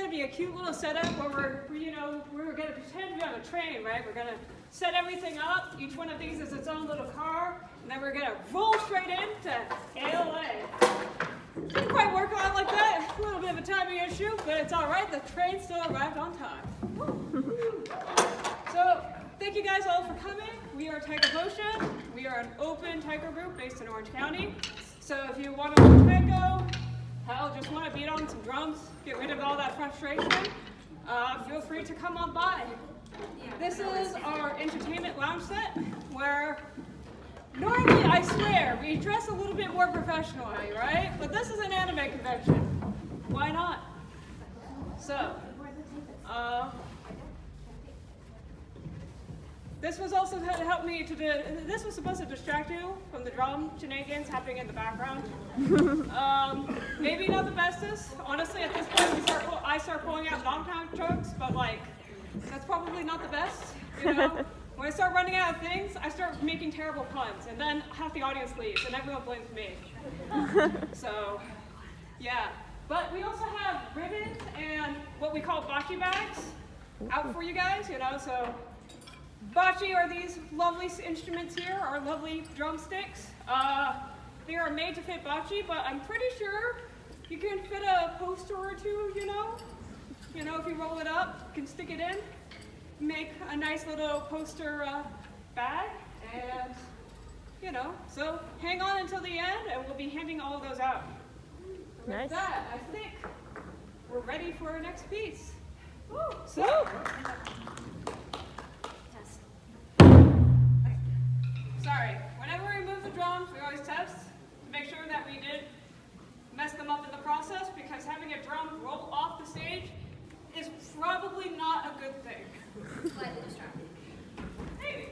going to be a cute little setup where we're going to pretend we're on a train, right? We're going to set everything up. Each one of these is its own little car, and then we're going to roll straight into ALA. Didn't quite work out like that. A little bit of a timing issue, but it's all right. The train still arrived on time. So thank you guys all for coming. We are Taikomotion. We are an open taiko group based in Orange County. So if you want to learn taiko, hell, just want to beat on some drums, get rid of all that frustration, feel free to come on by. This is our entertainment lounge set where normally, I swear, we dress a little bit more professionally, right? But this is an anime convention. Why not? So, this was also to help me this was supposed to distract you from the drum shenanigans happening in the background. Maybe not the bestest. Honestly, at this point, I start pulling out long-time jokes, but like, that's probably not the best, you know? When I start running out of things, I start making terrible puns, and then half the audience leaves, and everyone blames me. So, yeah. But we also have ribbons and what we call bocce bags out for you guys, you know, so bocce are these lovely instruments here, our lovely drumsticks. They are made to fit bocce, but I'm pretty sure you can fit a poster or two, you know? You know, if you roll it up, you can stick it in, make a nice little poster bag, and, you know, so hang on until the end, and we'll be handing all of those out. Nice. With that, I think we're ready for our next piece. Woo. So, sorry, whenever we move the drums, we always test to make sure that we didn't mess them up in the process, because having a drum roll off the stage is probably not a good thing. Slightly distracting. Maybe.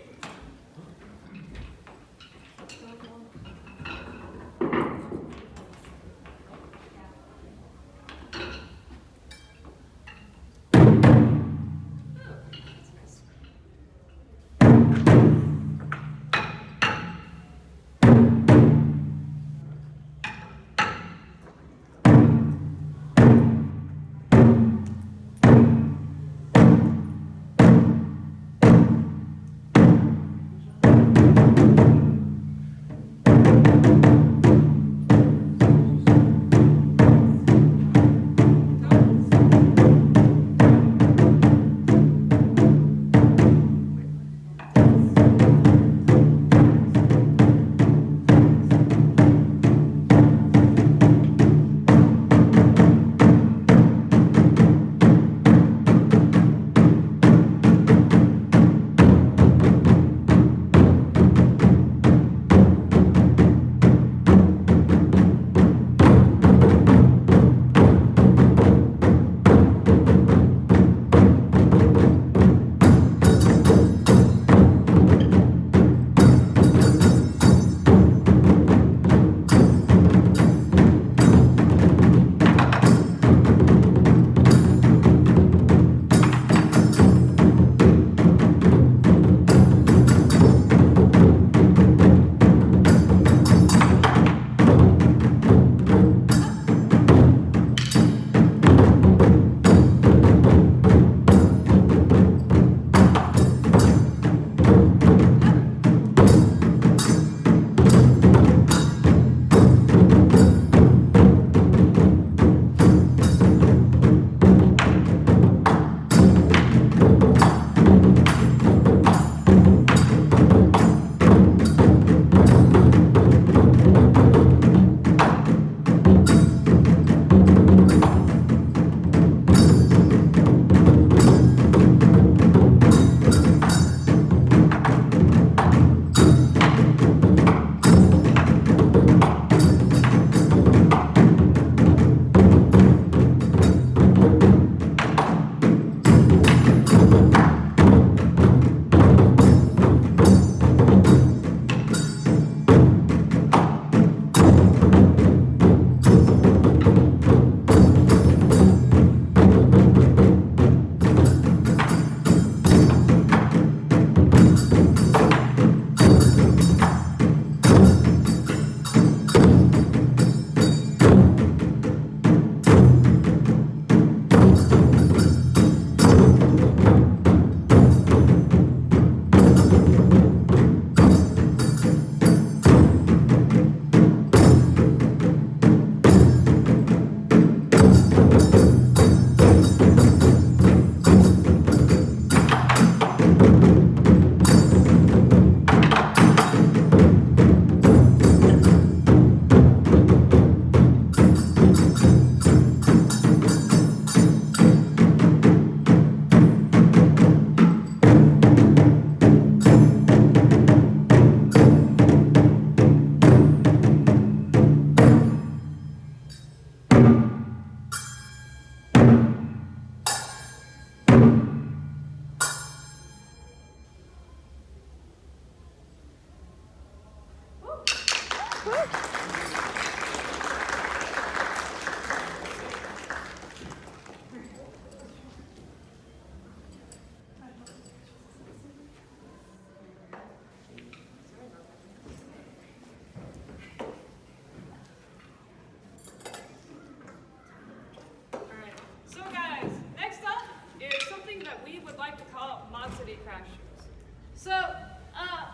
So,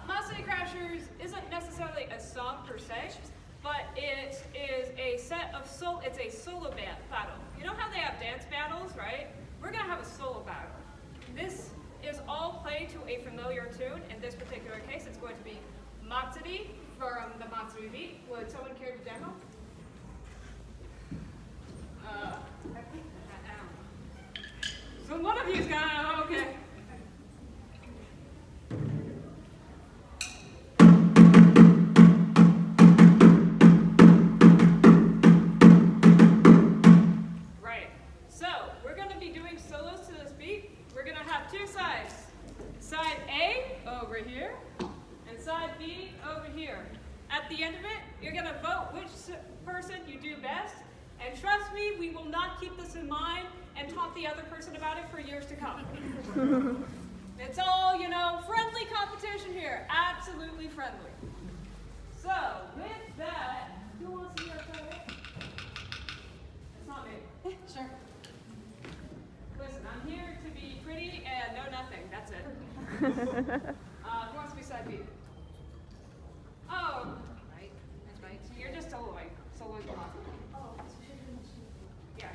Monster Crashers isn't necessarily a song per se, but it is a set of it's a solo battle. You know how they have dance battles, right? We're gonna have a solo battle. This is all played to a familiar tune. In this particular case, it's going to be Matsuri from the Matsuri beat. Would someone care to demo? So one of you's got okay. Right. So we're going to be doing solos to this beat. We're going to have two sides. Side A over here, and side B over here. At the end of it, you're going to vote which person you do best. And trust me, we will not keep this in mind and taunt the other person about it for years to come. It's all, friendly competition here. Absolutely friendly. So, with that, who wants to be our player? It's not me. Sure. Listen, I'm here to be pretty and know nothing. That's it. Who wants to be side B? Oh, Right. That's right. you're just soloing. Soloing the last one. Yeah.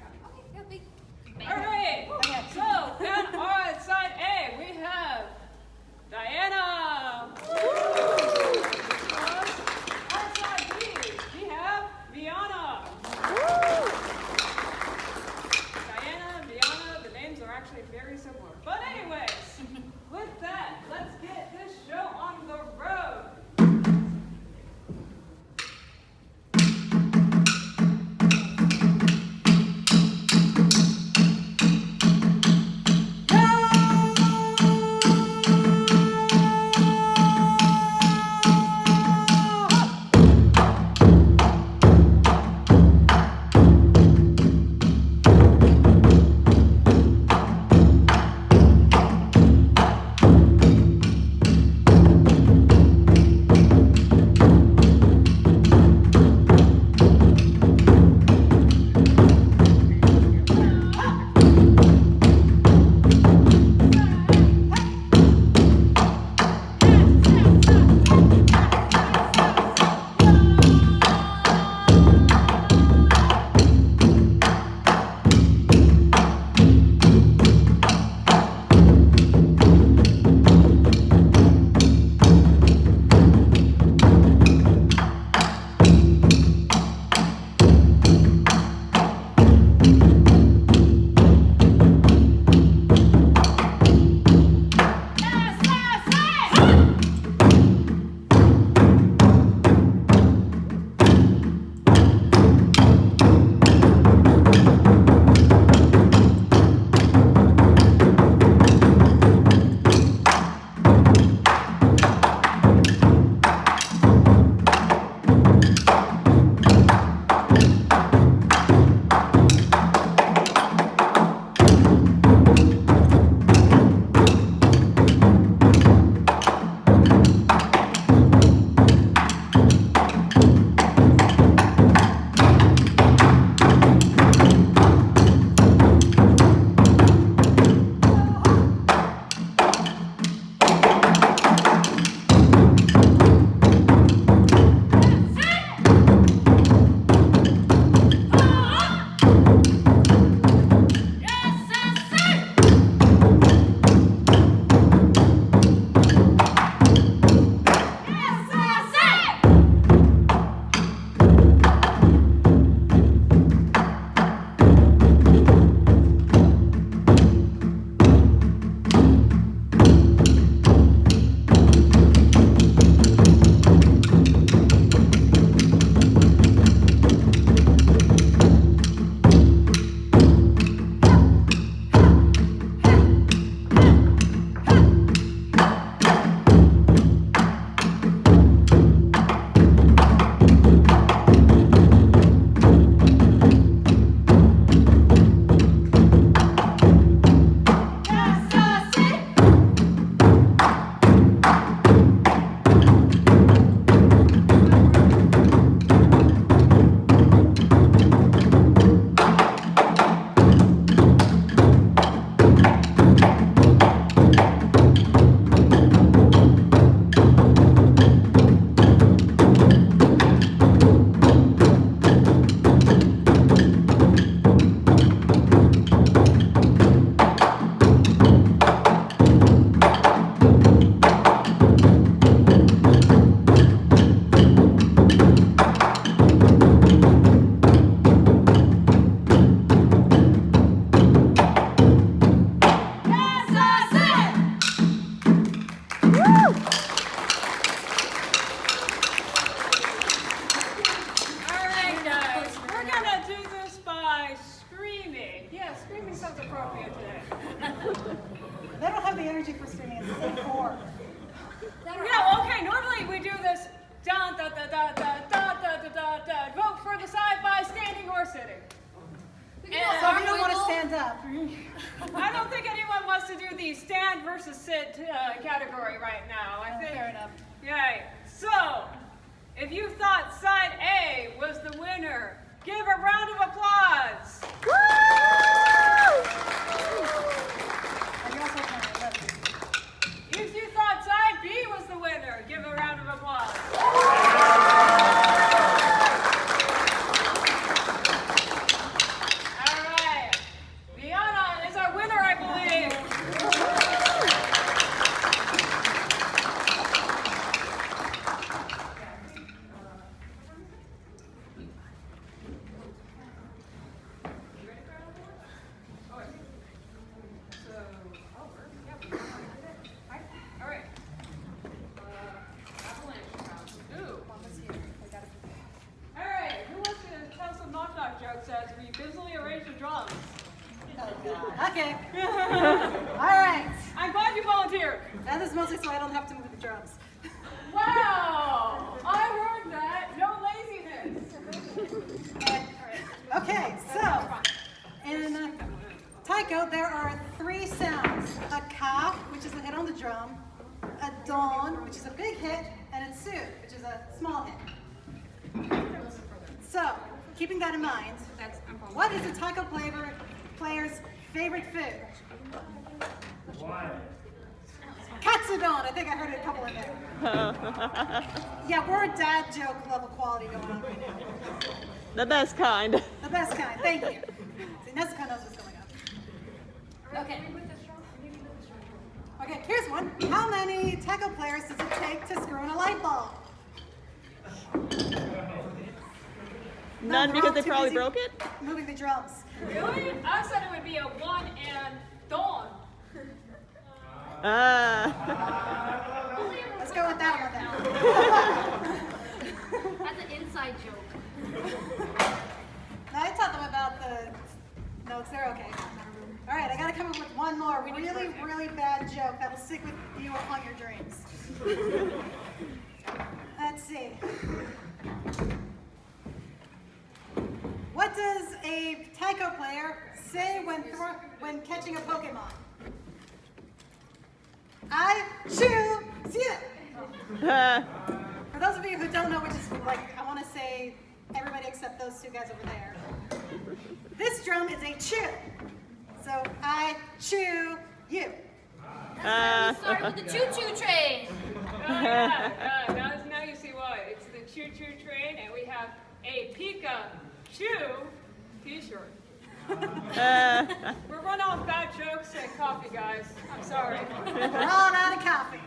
Okay. All right. Okay. So, then on side A, we have Diana. On side B, we have Viana. Diana and Viana, the names are actually very similar. But anyways, with that, let's get this show on the road. today. They don't have the energy for screaming. It's say 4. Yeah, okay, normally we do this dun da da da da da da da da da. Vote for the side by standing or sitting. So if you don't want to stand up. I don't think anyone wants to do the stand versus sit category right now. I think. Fair enough. Yay. So, if you thought side A was the winner, give a round of applause. Woo! And you also can, If you thought side B was the winner, give a round of applause. All right. Liana is our winner, I believe. All right. Avalanche house. Ooh. All right. Who wants to tell some knock-knock jokes as we busily arrange the drums? Okay. All right. I'm glad you volunteered. That is mostly so I don't have to move the drums. Wow! I heard that. No laziness. Okay, so in taiko there are 3 sounds: a ka, which is a hit on the drum, a don, which is a big hit, and a tsu, which is a small hit. So, keeping that in mind, what is a taiko player's favorite food? Katsudon. I think I heard a couple in there. Yeah, we're a dad joke level quality going on right now. The best kind. The best kind. Thank you. See, Nezuko knows what's going on. Okay. Okay, here's one. How many taiko players does it take to screw in a light bulb? None they're because all they too probably busy broke it? moving the drums. Really? I said it would be a 1 and don. Let's go with that one then. That's an inside joke. No, I taught them about the notes. They're okay. All right, I got to come up with one more really, really bad joke that will stick with you on your dreams. Let's see. What does a taiko player say when catching a Pokemon? I choose you. For those of you who don't know, which is like, I want to say everybody except those 2 guys over there. This drum is a chew. So I chew you. That's why we started with the choo-choo train. Now you see why. It's the choo-choo train, and we have a Pikachu t-shirt. We're running off bad jokes and coffee, guys. I'm sorry. We're all out of coffee.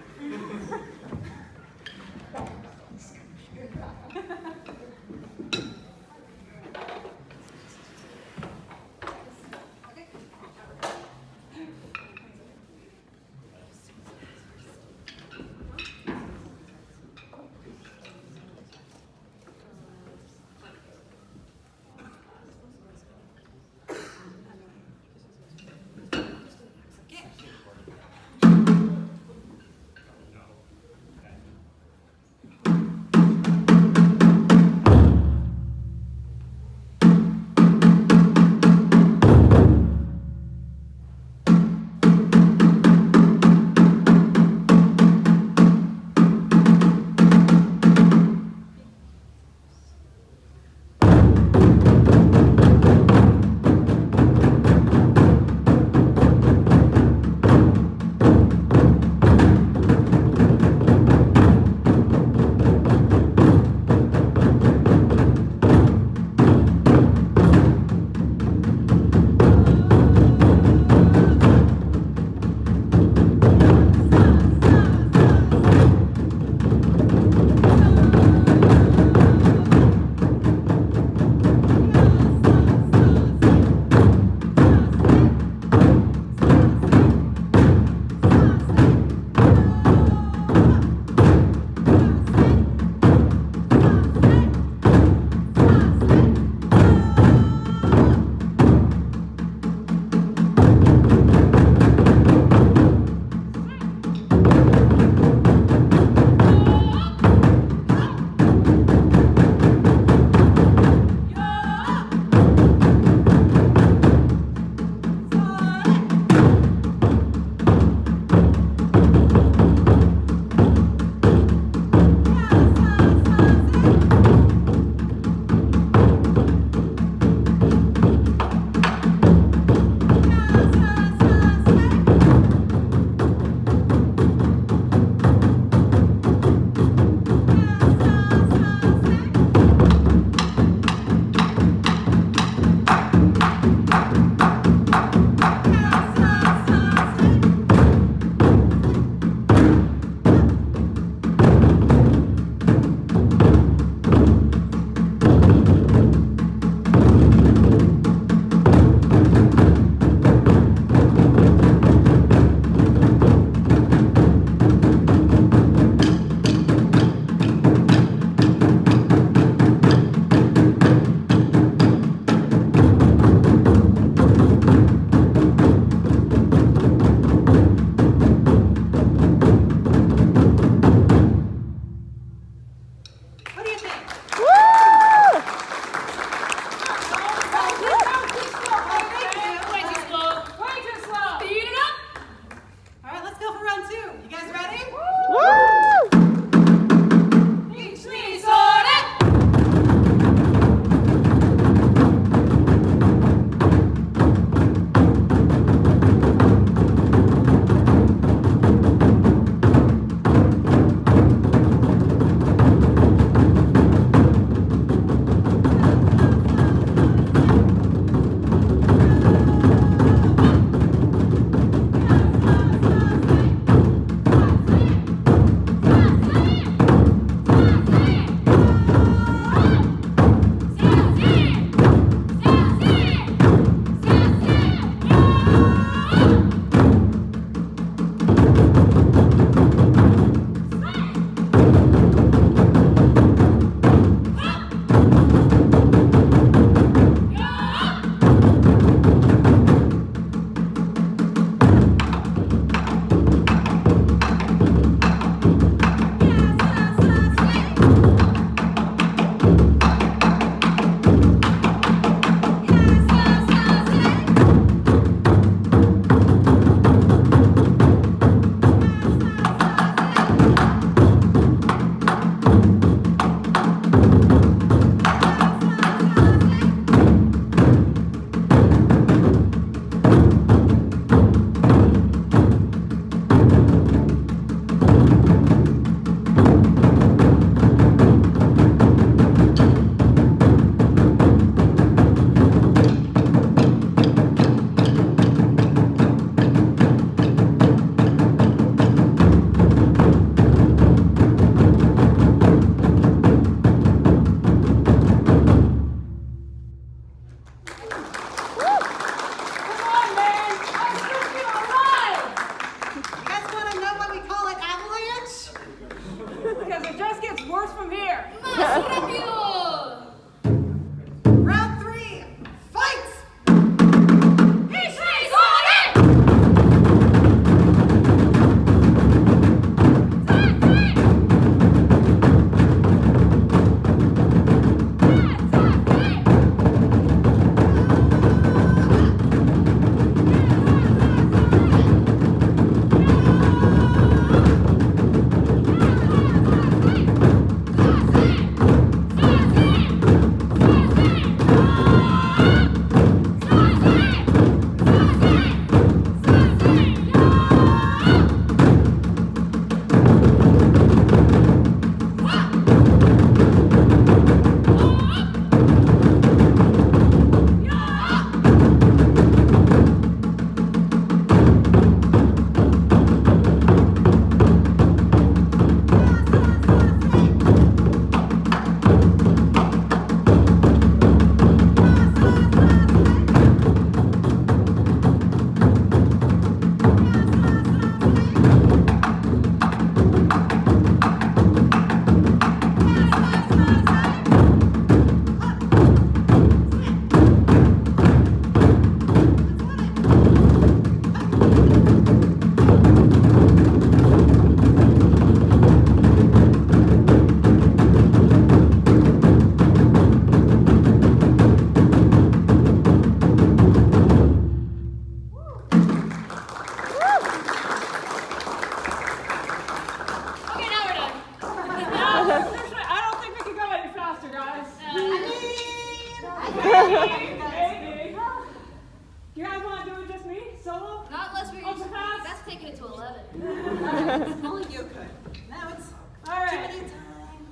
taking it to 11. Only you could. Now it's All right. Q&A time.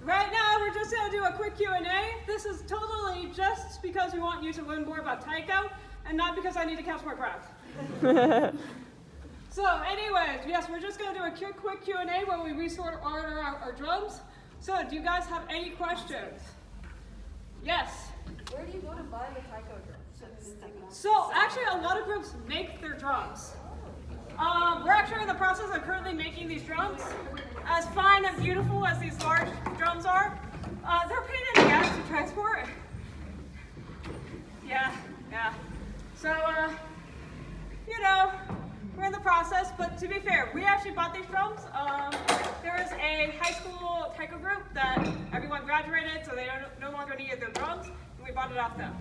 Right now, we're just going to do a quick Q&A. This is totally just because we want you to learn more about taiko, and not because I need to catch my breath. So anyways, yes, we're just going to do a quick Q&A where we resort order our drums. So do you guys have any questions? Yes? Where do you go to buy the taiko drums? So actually, a lot of groups make their drums. We're actually in the process of currently making these drums. As fine and beautiful as these large drums are, they're a pain in the ass to transport. Yeah. So, you know, we're in the process, but to be fair, we actually bought these drums. There was a high school taiko group that everyone graduated, so they no longer needed their drums, and we bought it off them.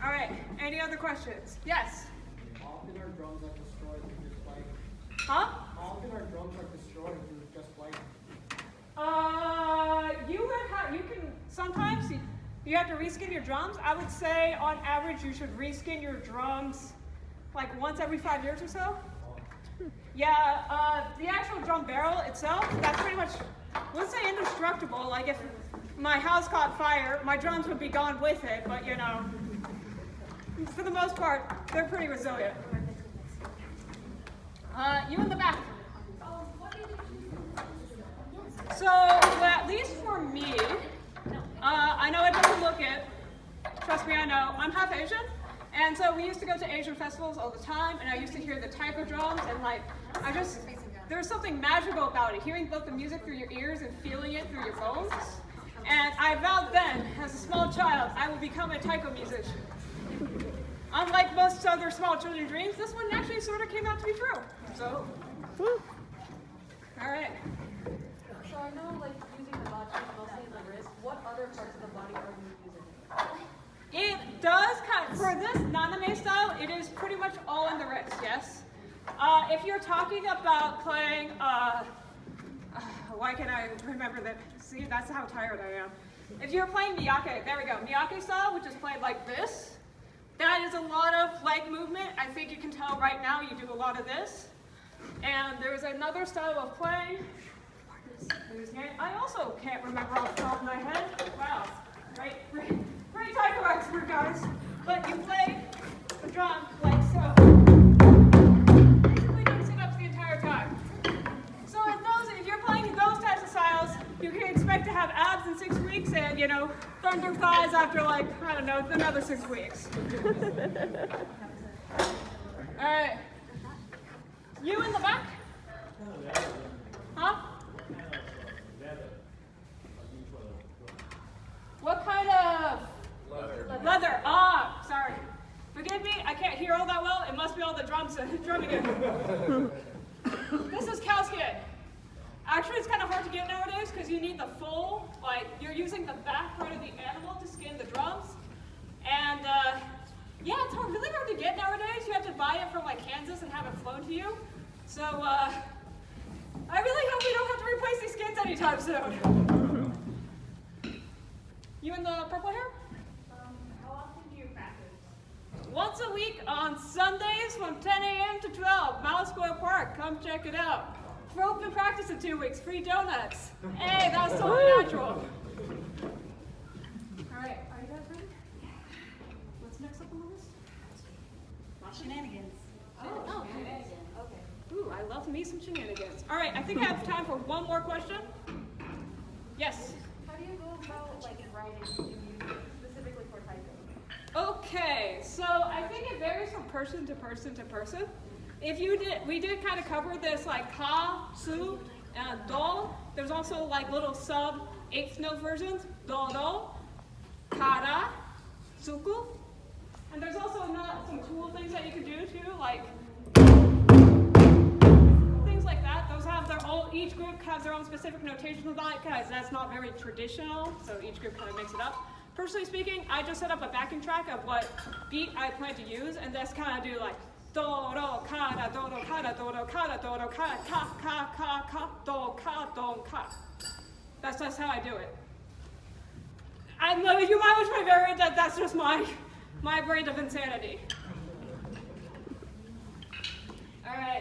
All right, any other questions? Yes? Often our drums are destroyed through just like. Huh? Often our drums are destroyed through just like. You can sometimes you have to reskin your drums. I would say on average you should reskin your drums like once every 5 years or so. Yeah, the actual drum barrel itself, that's pretty much, let's say indestructible. Like if my house caught fire, my drums would be gone with it, but you know, for the most part, they're pretty resilient. You in the back. So, well, at least for me, I know it doesn't look it. Trust me, I know. I'm half Asian, and so we used to go to Asian festivals all the time, and I used to hear the taiko drums, and like, there's something magical about it, hearing both the music through your ears and feeling it through your bones. And I vowed then, as a small child, I will become a taiko musician. Unlike most other small children's dreams, this one actually sort of came out to be true. So, all right. So I know, like, using the bachi is mostly the wrist. What other parts of the body are you using? It does for this naname style, it is pretty much all in the wrist, yes. If you're talking about playing, why can I remember that? See, that's how tired I am. If you're playing miyake, there we go, miyake style, which is played like this, that is a lot of leg movement. I think you can tell right now you do a lot of this. And there's another style of playing. I also can't remember off the top of my head. Wow, great taiko expert, guys. But you play the drum like so. Basically doing sit-ups the entire time. So if you're playing those types of styles, you can expect to have abs in 6 weeks and, you know, thunder thighs after like, I don't know, another 6 weeks. All right. You in the back? Huh? What kind of? Leather. Ah, sorry. Forgive me, I can't hear all that well. It must be all the drums drumming in. This is cow skin. Actually, it's kind of hard to get nowadays because you need the full, like, you're using the back part of the animal to skin the drums. And, yeah, it's really hard to get nowadays. You have to buy it from, like, Kansas and have it flown to you. So, I really hope we don't have to replace these skins anytime soon. You in the purple hair? How often do you practice? Once a week on Sundays from 10 a.m. to 12, Mile Square Park. Come check it out. For open practice in 2 weeks, free donuts. Hey, that's so natural. All right, are you guys ready? What's next up on the list? Shenanigans. Oh, okay. Ooh, I love me some shenanigans. All right, I think I have time for one more question. Yes? How do you go about, like, writing music specifically for taiko? Okay, so I think it varies from person to person to person. We did kind of cover this like ka, su, and do. There's also like little sub 8th note versions, do, kara, suku. And there's also some cool things that you can do too, like things like that. Those have their own, each group has their own specific notation of that, guys. That's not very traditional, so each group kind of makes it up. Personally speaking, I just set up a backing track of what beat I plan to use, and that's kind of do like do do ka do do ka do do ka do do ka ka do ka do ka. That's just how I do it. I know you might wish my variant that that's just my brand of insanity. All right.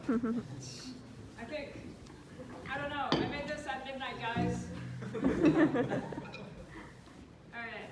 I think, I don't know, I made this at midnight, guys. All right.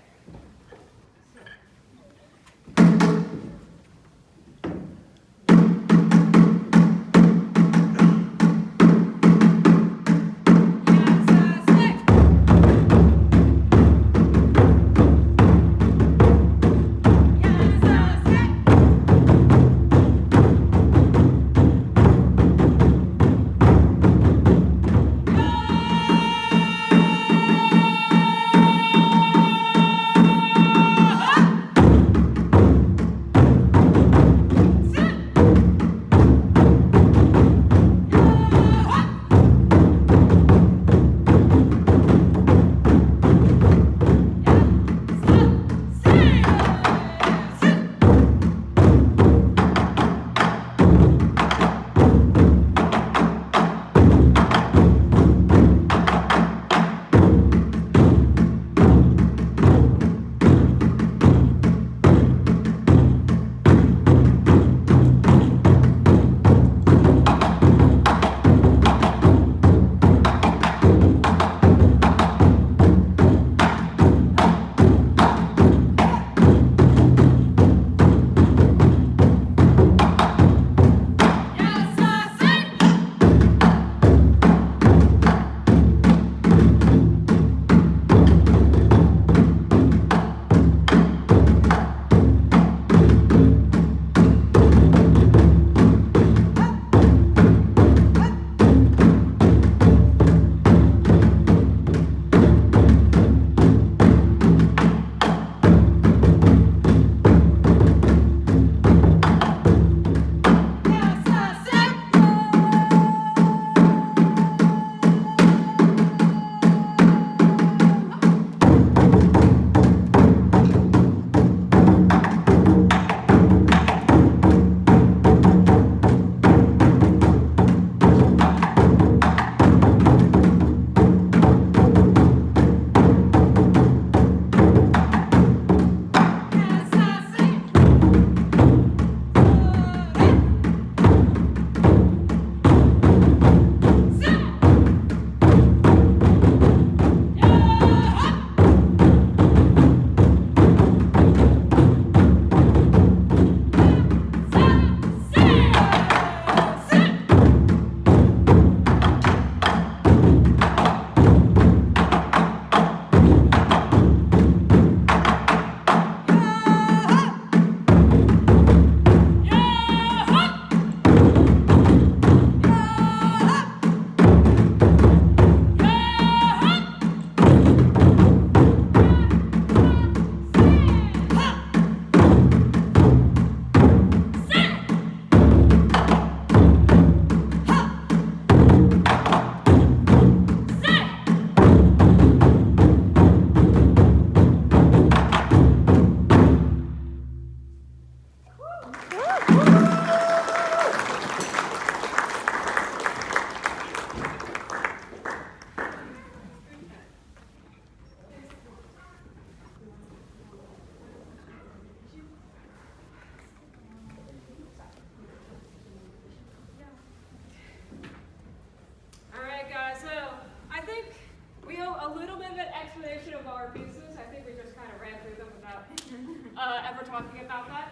Ever talking about that.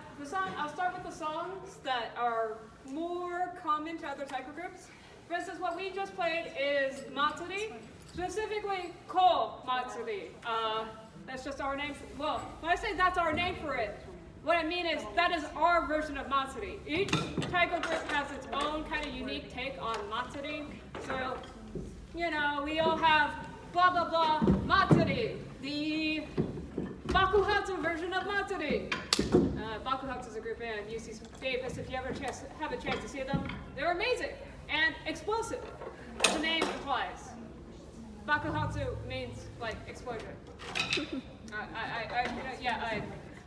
I'll start with the songs that are more common to other taiko groups. For instance, what we just played is Matsuri, specifically Ko Matsuri. That's just our name. Well, when I say that's our name for it, what I mean is that is our version of Matsuri. Each taiko group has its own kind of unique take on Matsuri. So, you know, we all have blah blah blah Matsuri, the Bakuhatsu version of Matsuri. Bakuhatsu is a group in UC Davis. If you ever have a chance to see them, they're amazing and explosive, as the name implies. Bakuhatsu means like explosion.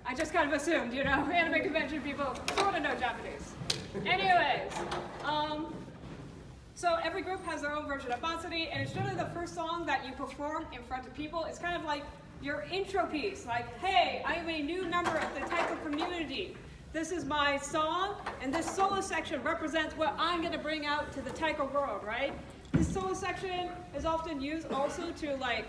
I just kind of assumed, you know, anime convention people sort of know Japanese. Anyways, so every group has their own version of Matsuri, and it's generally the first song that you perform in front of people. It's kind of like your intro piece, like, hey, I am a new member of the taiko community. This is my song, and this solo section represents what I'm going to bring out to the taiko world, right? This solo section is often used also to like,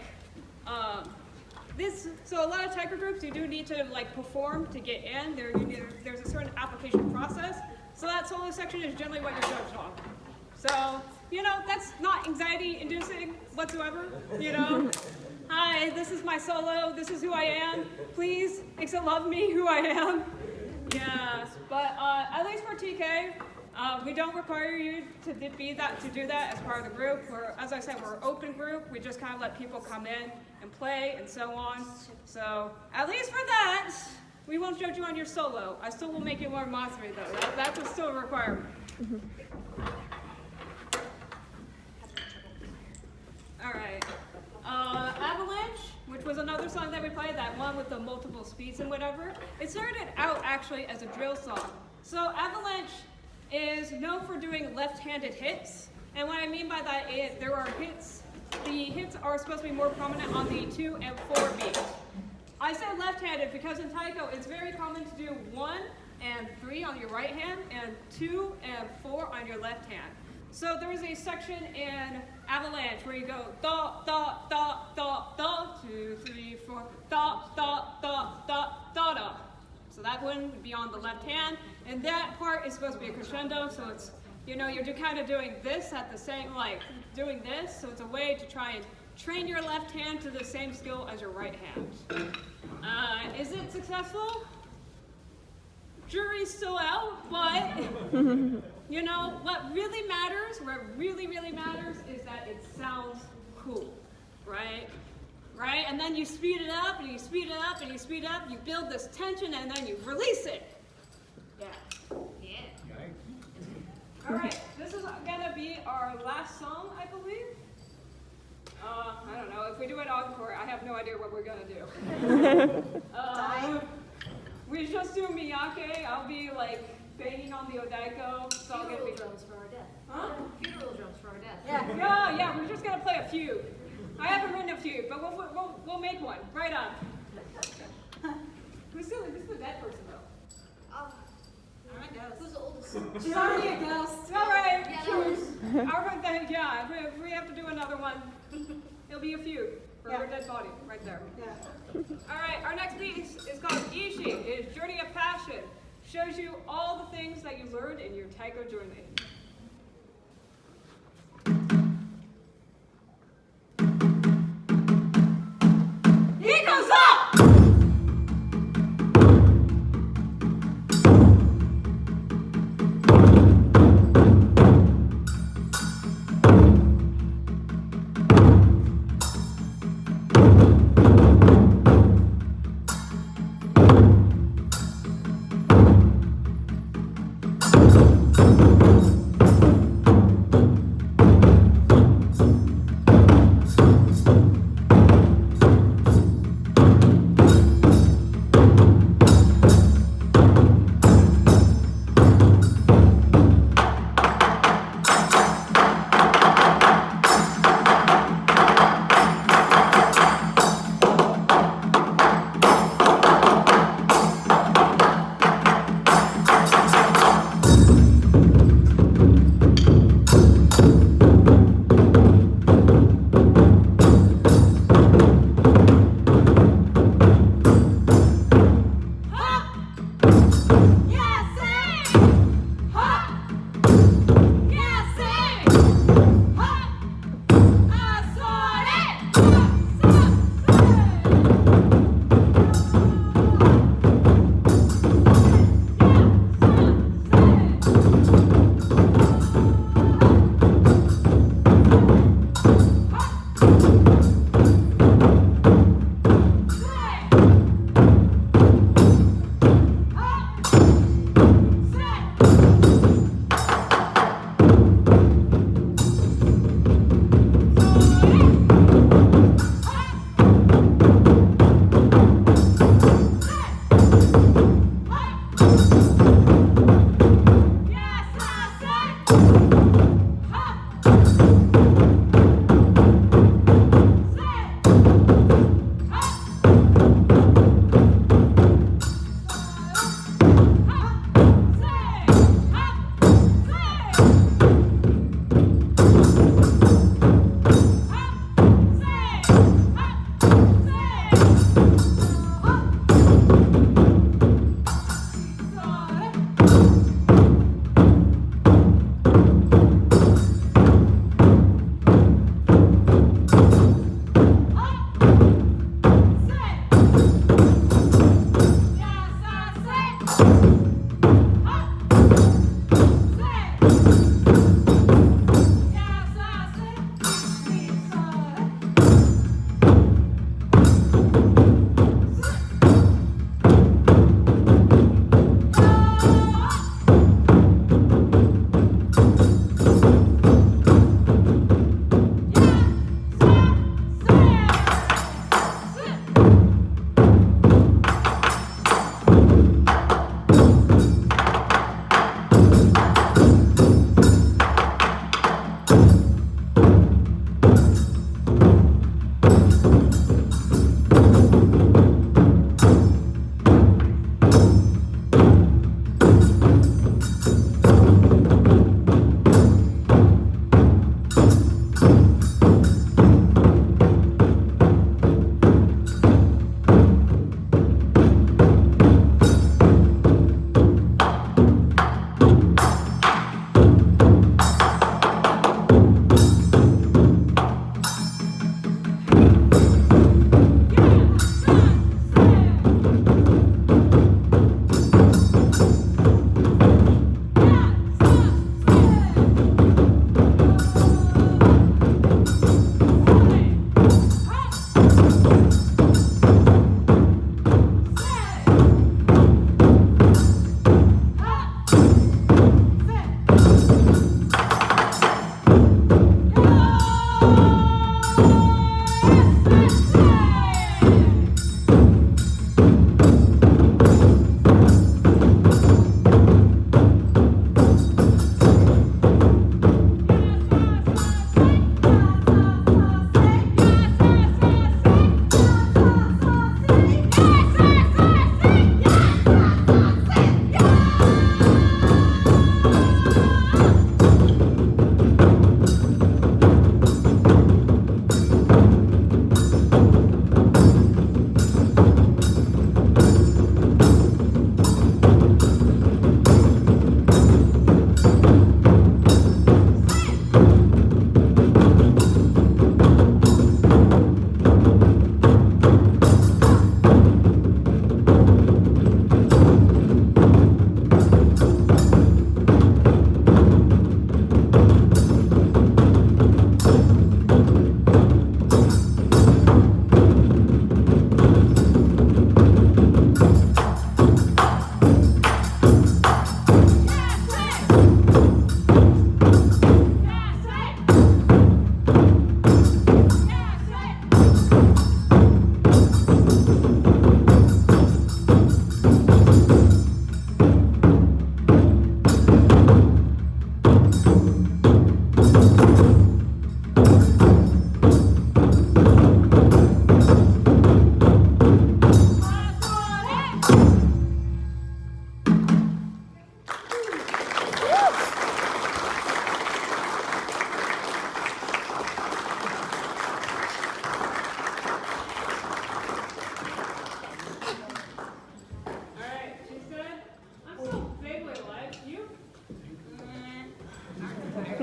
so a lot of taiko groups, you do need to like perform to get in. There's a certain application process. So that solo section is generally what you're judged on. So, that's not anxiety inducing whatsoever, Hi, this is my solo, this is who I am. Please, love me who I am. Yeah, but at least for TK, we don't require you to do that as part of the group. As I said, we're an open group. We just kind of let people come in and play and so on. So at least for that, we won't judge you on your solo. I still will make you learn Matsuri though. That's still a requirement. All right. Avalanche, which was another song that we played, that one with the multiple speeds and whatever. It started out actually as a drill song. So Avalanche is known for doing left-handed hits. And what I mean by that is there are hits. The hits are supposed to be more prominent on the 2 and 4 beat. I said left-handed because in taiko it's very common to do 1 and 3 on your right hand and 2 and 4 on your left hand. So there is a section in Avalanche where you go da da da da da 2, 3, 4 da da da da da da. So that one would be on the left hand, and that part is supposed to be a crescendo. So it's you're kind of doing this at the same doing this. So it's a way to try and train your left hand to the same skill as your right hand. Is it successful? Jury's still out, but what really matters, is that it sounds cool, right? Right? And then you speed it up, and you speed it up, and you speed it up, you build this tension, and then you release it. Yeah. All right, this is gonna be our last song, I believe. I don't know, if we do an encore, I have no idea what we're gonna do. We just do miyake. I'll be banging on the odaiko. It's all gonna be drums for our death. Huh? Funeral drums for our death. Yeah. We're just gonna play a fugue. I haven't written a fugue, but we'll make one. Right on. This is the dead person though. Who's the oldest? She's already a ghost. All right. Yeah, that was. If we have to do another one, it'll be a fugue for her dead body right there. Yeah. All right, our next piece is called Ishi. It is Journey of Passion. Shows you all the things that you learned in your taiko journey. He goes up!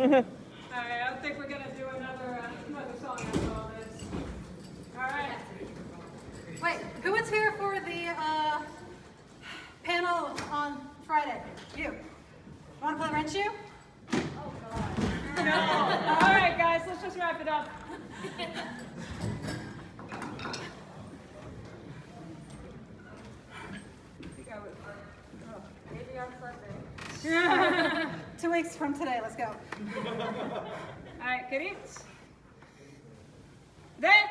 Alright, I don't think we're gonna do another song after all this. Alright. Wait, who was here for the panel on Friday? You. Want to play Wrench You? No. Alright guys, let's just wrap it up. Maybe on Sunday. 2 weeks from today, let's go. Alright, kitty. Then